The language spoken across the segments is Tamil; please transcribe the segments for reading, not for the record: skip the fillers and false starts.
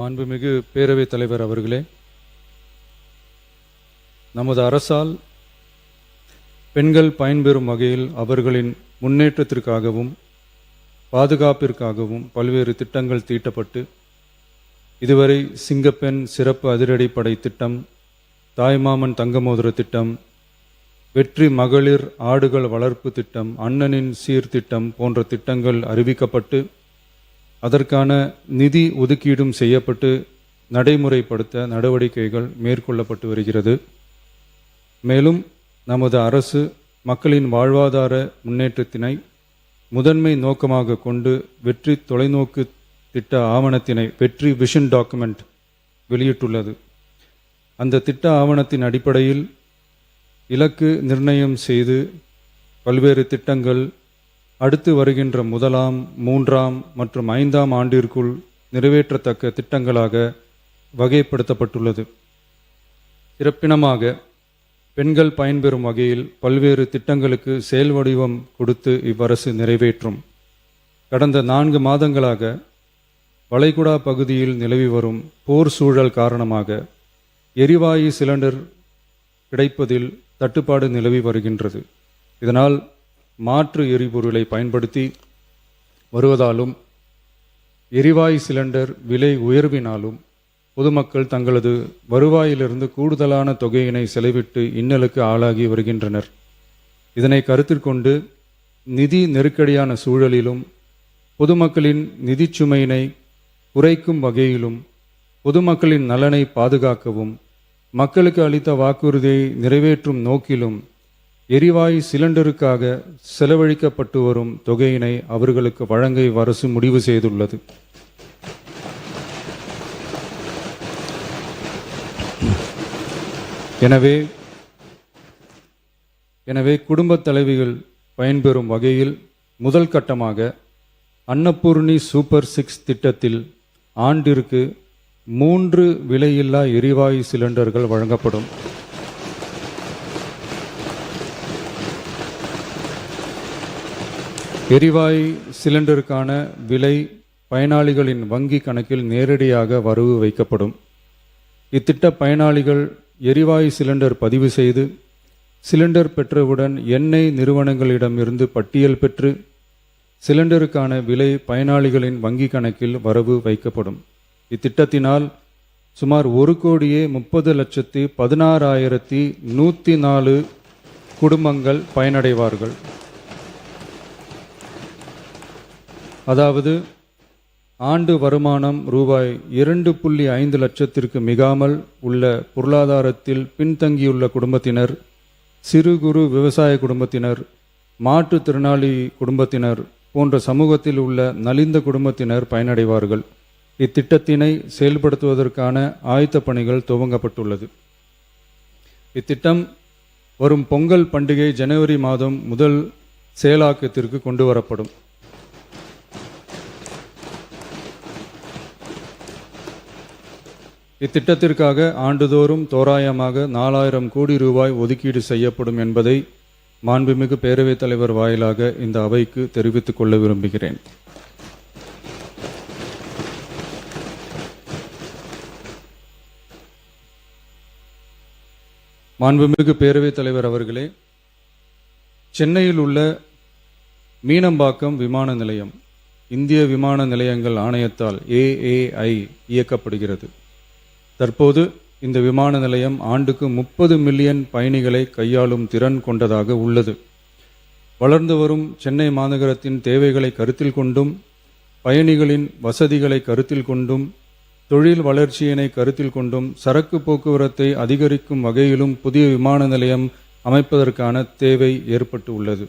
மாண்புமிகு பேரவைத் தலைவர் அவர்களே, நமது அரசால் பெண்கள் பயன்பெறும் வகையில் அவர்களின் முன்னேற்றத்திற்காகவும் பாதுகாப்பிற்காகவும் பல்வேறு திட்டங்கள் தீட்டப்பட்டு இதுவரை சிங்கப்பெண் சிறப்பு அதிரடிப்படை திட்டம், தாய்மாமன் தங்கமோதிர திட்டம், வெற்றி மகளிர் ஆடுகள் வளர்ப்பு திட்டம், அண்ணனின் சீர்திட்டம் போன்ற திட்டங்கள் அறிவிக்கப்பட்டு அதற்கான நிதி ஒதுக்கீடும் செய்யப்பட்டு நடைமுறைப்படுத்த நடவடிக்கைகள் மேற்கொள்ளப்பட்டு வருகிறது. மேலும் நமது அரசு மக்களின் வாழ்வாதார முன்னேற்றத்தினை முதன்மை நோக்கமாக கொண்டு வெற்றி தொலைநோக்கு திட்ட ஆவணத்தினை, வெற்றி விஷன் டாக்குமெண்ட் வெளியிட்டுள்ளது. அந்த திட்ட ஆவணத்தின் அடிப்படையில் இலக்கு நிர்ணயம் செய்து பல்வேறு திட்டங்கள் அடுத்து வருகின்ற 1ஆம், 3ஆம் மற்றும் 5ஆம் ஆண்டிற்குள் நிறைவேற்றத்தக்க திட்டங்களாக வகைப்படுத்தப்பட்டுள்ளது. சிறப்பினமாக பெண்கள் பயன்பெறும் வகையில் பல்வேறு திட்டங்களுக்கு செயல் வடிவம் கொடுத்து இவ்வரசு நிறைவேற்றும். கடந்த 4 மாதங்களாக வளைகுடா பகுதியில் நிலவி வரும் போர் சூழல் காரணமாக எரிவாயு சிலிண்டர் கிடைப்பதில் தட்டுப்பாடு நிலவி வருகின்றது. இதனால் மாற்று எரிபொருளை பயன்படுத்தி வருவதாலும் எரிவாயு சிலிண்டர் விலை உயர்வினாலும் பொதுமக்கள் தங்களது வருவாயிலிருந்து கூடுதலான தொகையினை செலவிட்டு இன்னலுக்கு ஆளாகி வருகின்றனர். இதனை கருத்தில் கொண்டு நிதி நெருக்கடியான சூழலிலும் பொதுமக்களின் நிதிச்சுமையினை குறைக்கும் வகையிலும் பொதுமக்களின் நலனை பாதுகாக்கவும் மக்களுக்கு அளித்த வாக்குறுதியை நிறைவேற்றும் நோக்கிலும் எரிவாயு சிலிண்டருக்காக செலவழிக்கப்பட்டு வரும் தொகையினை அவர்களுக்கு வழங்க அரசு முடிவு செய்துள்ளது. எனவே குடும்பத் தலைவிகள் பயன்பெறும் வகையில் முதல் கட்டமாக அன்னபூர்ணி சூப்பர் 6 திட்டத்தில் ஆண்டிற்கு 3 விலையில்லா எரிவாயு சிலிண்டர்கள் வழங்கப்படும். எரிவாயு சிலிண்டருக்கான விலை பயனாளிகளின் வங்கி கணக்கில் நேரடியாக வரவு வைக்கப்படும். இத்திட்ட பயனாளிகள் எரிவாயு சிலிண்டர் பதிவு செய்து சிலிண்டர் பெற்றவுடன் எண்ணெய் நிறுவனங்களிடமிருந்து பட்டியல் பெற்று சிலிண்டருக்கான விலை பயனாளிகளின் வங்கி கணக்கில் வரவு வைக்கப்படும். இத்திட்டத்தினால் சுமார் 1,30,16,104 குடும்பங்கள் பயனடைவார்கள். அதாவது ஆண்டு வருமானம் ரூபாய் 2.5 லட்சத்திற்கு மிகாமல் உள்ள பொருளாதாரத்தில் பின்தங்கியுள்ள குடும்பத்தினர், சிறு குறு விவசாய குடும்பத்தினர், மாற்றுத்திறனாளி குடும்பத்தினர் போன்ற சமூகத்தில் உள்ள நலிந்த குடும்பத்தினர் பயனடைவார்கள். இத்திட்டத்தினை செயல்படுத்துவதற்கான ஆயத்த பணிகள் துவங்கப்பட்டுள்ளது. இத்திட்டம் வரும் பொங்கல் பண்டிகை ஜனவரி மாதம் முதல் செயலாக்கத்திற்கு கொண்டு வரப்படும். இத்திட்டத்திற்காக ஆண்டுதோறும் தோராயமாக 4000 கோடி ரூபாய் ஒதுக்கீடு செய்யப்படும் என்பதை மாண்புமிகு பேரவைத் தலைவர் வாயிலாக இந்த அவைக்கு தெரிவித்துக் கொள்ள விரும்புகிறேன். மாண்புமிகு பேரவைத் தலைவர் அவர்களே, சென்னையில் உள்ள மீனம்பாக்கம் விமான நிலையம் இந்திய விமான நிலையங்கள் ஆணையத்தால் AAI இயக்கப்படுகிறது. தற்போது இந்த விமான நிலையம் ஆண்டுக்கு 30 மில்லியன் பயணிகளை கையாளும் திறன் கொண்டதாக உள்ளது. வளர்ந்து வரும் சென்னை மாநகரத்தின் தேவைகளை கருத்தில் கொண்டும் பயணிகளின் வசதிகளை கருத்தில் கொண்டும் தொழில் வளர்ச்சியினை கருத்தில் கொண்டும் சரக்கு போக்குவரத்தை அதிகரிக்கும் வகையிலும் புதிய விமான நிலையம் அமைப்பதற்கான தேவை ஏற்பட்டு உள்ளது.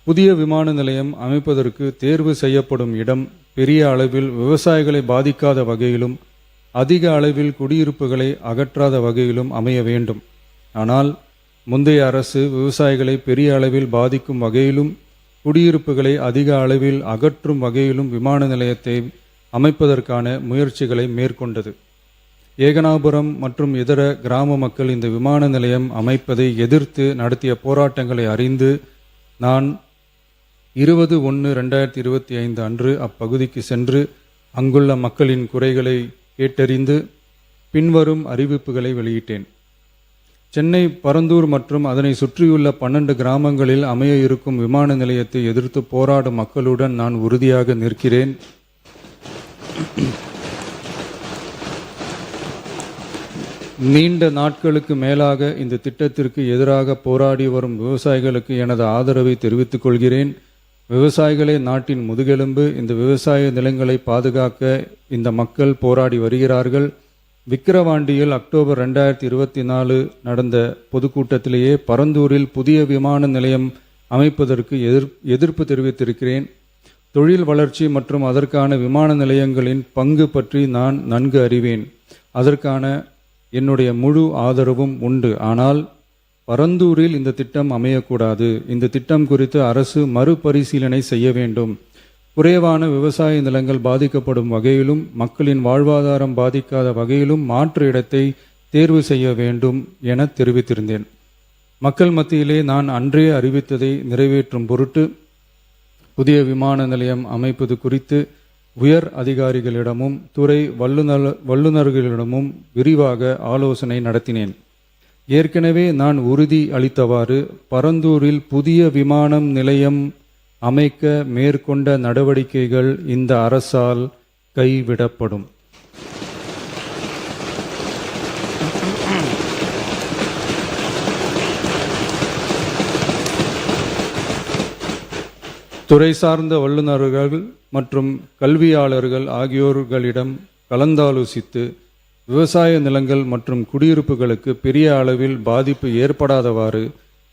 புதிய விமான நிலையம் அமைப்பதற்கு தேர்வு செய்யப்படும் இடம் பெரிய அளவில் விவசாயிகளை பாதிக்காத வகையிலும் அதிக அளவில் குடியிருப்புகளை அகற்றாத வகையிலும் அமைய வேண்டும். ஆனால் முந்தைய அரசு விவசாயிகளை பெரிய அளவில் பாதிக்கும் வகையிலும் குடியிருப்புகளை அதிக அளவில் அகற்றும் வகையிலும் விமான நிலையத்தை அமைப்பதற்கான முயற்சிகளை மேற்கொண்டது. ஏகனாபுரம் மற்றும் இதர கிராம மக்கள் இந்த விமான நிலையம் அமைப்பதை எதிர்த்து நடத்திய போராட்டங்களை அறிந்து நான் 20/1/2025 அன்று அப்பகுதிக்கு சென்று அங்குள்ள மக்களின் குறைகளை கேட்டறிந்து பின்வரும் அறிவிப்புகளை வெளியிட்டேன். சென்னை பரந்தூர் மற்றும் அதனை சுற்றியுள்ள 12 கிராமங்களில் அமைய இருக்கும் விமான நிலையத்தை எதிர்த்து போராடும் மக்களுடன் நான் உறுதியாக நிற்கிறேன். நீண்ட நாட்களுக்கு மேலாக இந்த திட்டத்திற்கு எதிராக போராடி வரும் விவசாயிகளுக்கு எனது ஆதரவை தெரிவித்துக் கொள்கிறேன். விவசாயிகளே நாட்டின் முதுகெலும்பு. இந்த விவசாய நிலங்களை பாதுகாக்க இந்த மக்கள் போராடி வருகிறார்கள். விக்கிரவாண்டியில் அக்டோபர் 2024 நடந்த பொதுக்கூட்டத்திலேயே பரந்தூரில் புதிய விமான நிலையம் அமைப்பதற்கு எதிர்ப்பு தெரிவித்திருக்கிறேன். தொழில் வளர்ச்சி மற்றும் அதற்கான விமான நிலையங்களின் பங்கு பற்றி நான் நன்கு அறிவேன். அதற்கான என்னுடைய முழு ஆதரவும் உண்டு. ஆனால் பரந்தூரில் இந்த திட்டம் அமையக்கூடாது. இந்த திட்டம் குறித்து அரசு மறுபரிசீலனை செய்ய வேண்டும். குறைவான விவசாய நிலங்கள் பாதிக்கப்படும் வகையிலும் மக்களின் வாழ்வாதாரம் பாதிக்காத வகையிலும் மாற்று இடத்தை தேர்வு செய்ய வேண்டும் என தெரிவித்திருந்தேன். மக்கள் மத்தியிலே நான் அன்றே அறிவித்ததை நிறைவேற்றும் பொருட்டு புதிய விமான நிலையம் அமைப்பது குறித்து உயர் அதிகாரிகளிடமும் துறை வல்லுநர்களிடமும் விரிவாக ஆலோசனை நடத்தினேன். ஏற்கனவே நான் உறுதி அளித்தவாறு பரந்தூரில் புதிய விமான நிலையம் அமைக்க மேற்கொண்ட நடவடிக்கைகள் இந்த அரசால் கைவிடப்படும். துறை சார்ந்த வல்லுநர்கள் மற்றும் கல்வியாளர்கள் ஆகியோர்களிடம் கலந்தாலோசித்து விவசாய நிலங்கள் மற்றும் குடியிருப்புகளுக்கு பெரிய அளவில் பாதிப்பு ஏற்படாதவாறு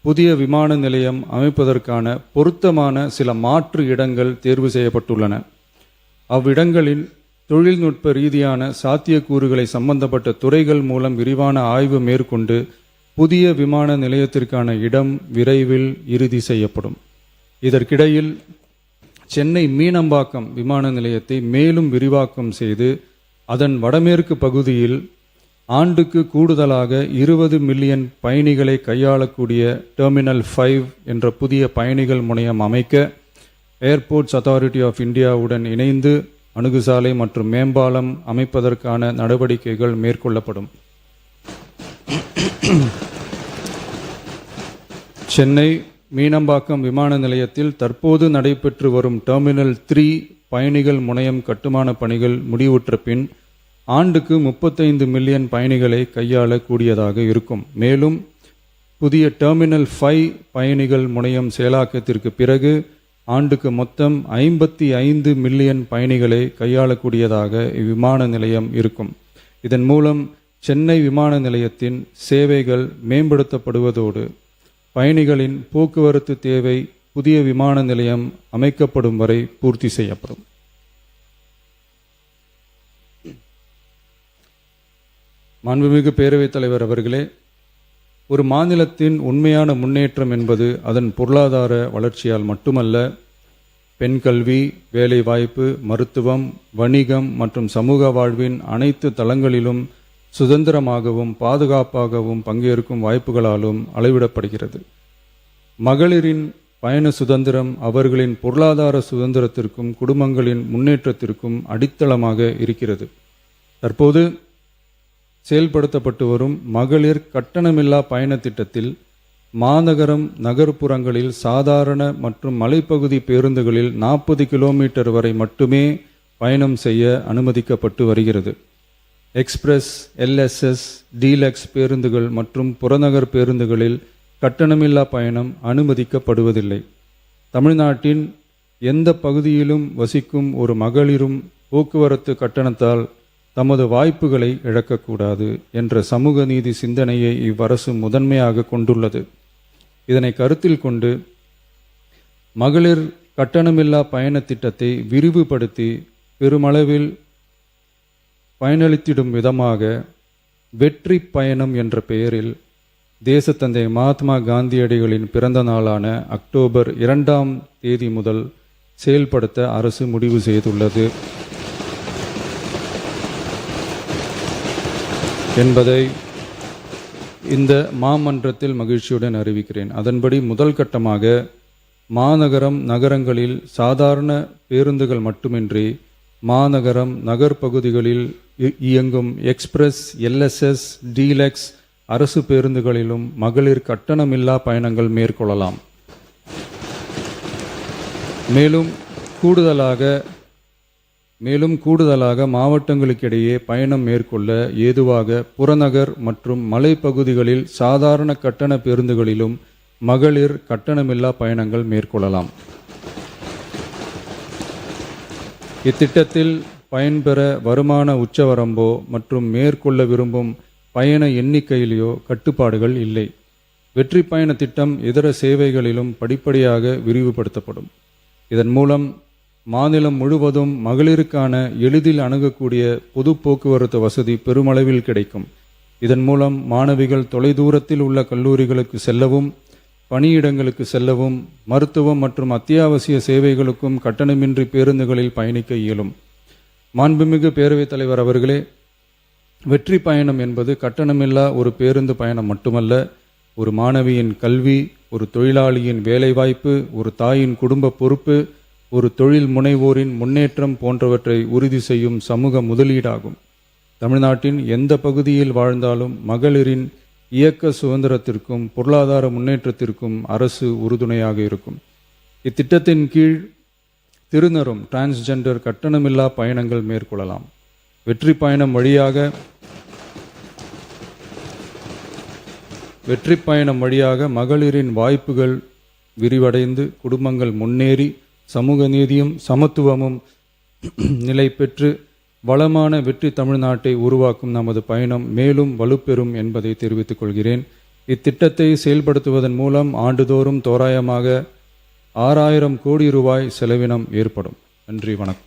புதிய விமான நிலையம் அமைப்பதற்கான பொருத்தமான சில மாற்று இடங்கள் தேர்வு செய்யப்பட்டுள்ளன. அவ்விடங்களில் தொழில்நுட்ப ரீதியான சாத்தியக்கூறுகளை சம்பந்தப்பட்ட துறைகள் மூலம் விரிவான ஆய்வு மேற்கொண்டு புதிய விமான நிலையத்திற்கான இடம் விரைவில் இறுதி செய்யப்படும். இதற்கிடையில் சென்னை மீனம்பாக்கம் விமான நிலையத்தை மேலும் விரிவாக்கம் செய்து அதன் வடமேற்கு பகுதியில் ஆண்டுக்கு கூடுதலாக 20 மில்லியன் பயணிகளை கையாளக்கூடிய டெர்மினல் 5 என்ற புதிய பயணிகள் முனையம் அமைக்க ஏர்போர்ட்ஸ் அத்தாரிட்டி ஆஃப் இந்தியாவுடன் இணைந்து அணுகுசாலை மற்றும் மேம்பாலம் அமைப்பதற்கான நடவடிக்கைகள் மேற்கொள்ளப்படும். சென்னை மீனம்பாக்கம் விமான நிலையத்தில் தற்போது நடைபெற்று வரும் டெர்மினல் 3 பயணிகள் முனையம் கட்டுமான பணிகள் முடிவுற்ற பின் ஆண்டுக்கு 35 மில்லியன் பயணிகளை கையாளக்கூடியதாக இருக்கும். மேலும் புதிய டெர்மினல் 5 பயணிகள் முனையம் செயலாக்கத்திற்கு பிறகு ஆண்டுக்கு மொத்தம் 55 மில்லியன் பயணிகளை கையாளக்கூடியதாக இவ்விமான நிலையம் இருக்கும். இதன் மூலம் சென்னை விமான நிலையத்தின் சேவைகள் மேம்படுத்தப்படுவதோடு பயணிகளின் போக்குவரத்து தேவை புதிய விமான நிலையம் அமைக்கப்படும் வரை பூர்த்தி செய்யப்படும். மாண்புமிகு பேரவைத் தலைவர் அவர்களே, ஒரு மாநிலத்தின் உண்மையான முன்னேற்றம் என்பது அதன் பொருளாதார வளர்ச்சியால் மட்டுமல்ல, பெண் கல்வி, வேலைவாய்ப்பு, மருத்துவம், வணிகம் மற்றும் சமூக வாழ்வின் அனைத்து தளங்களிலும் சுதந்திரமாகவும் பாதுகாப்பாகவும் பங்கேற்கும் வாய்ப்புகளாலும் அளவிடப்படுகிறது. மகளிரின் பயண சுதந்திரம் அவர்களின் பொருளாதார சுதந்திரத்திற்கும் குடும்பங்களின் முன்னேற்றத்திற்கும் அடித்தளமாக இருக்கிறது. தற்போது செயல்படுத்தப்பட்டு வரும் மகளிர் கட்டணமில்லா பயண திட்டத்தில் மாநகரம் நகர்ப்புறங்களில் சாதாரண மற்றும் மலைப்பகுதி பேருந்துகளில் 40 கிலோமீட்டர் வரை மட்டுமே பயணம் செய்ய அனுமதிக்கப்பட்டு வருகிறது. எக்ஸ்பிரஸ், எல்எஸ்எஸ், டீலக்ஸ் பேருந்துகள் மற்றும் புறநகர் பேருந்துகளில் கட்டணமில்லா பயணம் அனுமதிக்கப்படுவதில்லை. தமிழ்நாட்டின் எந்த பகுதியிலும் வசிக்கும் ஒரு மகளிரும் போக்குவரத்து கட்டணத்தால் தமது வாய்ப்புகளை இழக்கக்கூடாது என்ற சமூக நீதி சிந்தனையை இவ்வரசு முதன்மையாக கொண்டுள்ளது. இதனை கருத்தில் கொண்டு மகளிர் கட்டணமில்லா பயண திட்டத்தை விரிவுபடுத்தி பெருமளவில் பயனளித்திடும் விதமாக வெற்றி பயணம் என்ற பெயரில் தேசத்தந்தை மகாத்மா காந்தியடிகளின் பிறந்த நாளான அக்டோபர் 2ஆம் தேதி முதல் செயல்படுத்த அரசு முடிவு செய்துள்ளது என்பதை இந்த மாமன்றத்தில் மகிழ்ச்சியுடன் அறிவிக்கிறேன். அதன்படி முதல் கட்டமாக மாநகரம் நகரங்களில் சாதாரண பேருந்துகள் மட்டுமின்றி மாநகரம் நகர்ப்பகுதிகளில் இயங்கும் எக்ஸ்பிரஸ், LSS, டீலக்ஸ் அரசு பேருந்துகளிலும் மகளிர் கட்டணமில்லா பயணங்கள் மேற்கொள்ளலாம். மேலும் கூடுதலாக மாவட்டங்களுக்கிடையே பயணம் மேற்கொள்ள ஏதுவாக புறநகர் மற்றும் மலைப்பகுதிகளில் சாதாரண கட்டண பேருந்துகளிலும் மகளிர் கட்டணமில்லா பயணங்கள் மேற்கொள்ளலாம். இத்திட்டத்தில் பயன்பெற வருமான உச்சவரம்போ மற்றும் மேற்கொள்ள விரும்பும் பயண எண்ணிக்கையிலேயோ கட்டுப்பாடுகள் இல்லை. வெற்றி பயண திட்டம் இதர சேவைகளிலும் படிப்படியாக விரிவுபடுத்தப்படும். இதன் மூலம் மாநிலம் முழுவதும் மகளிருக்கான எளிதில் அணுகக்கூடிய பொது போக்குவரத்து வசதி பெருமளவில் கிடைக்கும். இதன் மூலம் மாணவிகள் தொலைதூரத்தில் உள்ள கல்லூரிகளுக்கு செல்லவும், பணியிடங்களுக்கு செல்லவும், மருத்துவம் மற்றும் அத்தியாவசிய சேவைகளுக்கும் கட்டணமின்றி பேருந்துகளில் பயணிக்க இயலும். மாண்புமிகு பேரவைத் தலைவர் அவர்களே, வெற்றி பயணம் என்பது கட்டணமில்லா ஒரு பேருந்து பயணம் மட்டுமல்ல, ஒரு மாணவியின் கல்வி, ஒரு தொழிலாளியின் வேலைவாய்ப்பு, ஒரு தாயின் குடும்ப பொறுப்பு, ஒரு தொழில் முனைவோரின் முன்னேற்றம் போன்றவற்றை உறுதி செய்யும் சமூக முதலீடாகும். தமிழ்நாட்டின் எந்த பகுதியில் வாழ்ந்தாலும் மகளிரின் இயக்க சுதந்திரத்திற்கும் பொருளாதார முன்னேற்றத்திற்கும் அரசு உறுதுணையாக இருக்கும். இத்திட்டத்தின் கீழ் திருநரும் டிரான்ஸ்ஜெண்டர் கட்டணமில்லா பயணங்கள் மேற்கொள்ளலாம். வெற்றி பயணம் வழியாக மகளிரின் வாய்ப்புகள் விரிவடைந்து குடும்பங்கள் முன்னேறி சமூக நீதியும் சமத்துவமும் நிலை பெற்று வளமான வெற்றி தமிழ்நாட்டை உருவாக்கும் நமது பயணம் மேலும் வலுப்பெறும் என்பதை தெரிவித்துக் கொள்கிறேன். இத்திட்டத்தை செயல்படுத்துவதன் மூலம் ஆண்டுதோறும் தோராயமாக 6000 கோடி ரூபாய் செலவினம் ஏற்படும். நன்றி, வணக்கம்.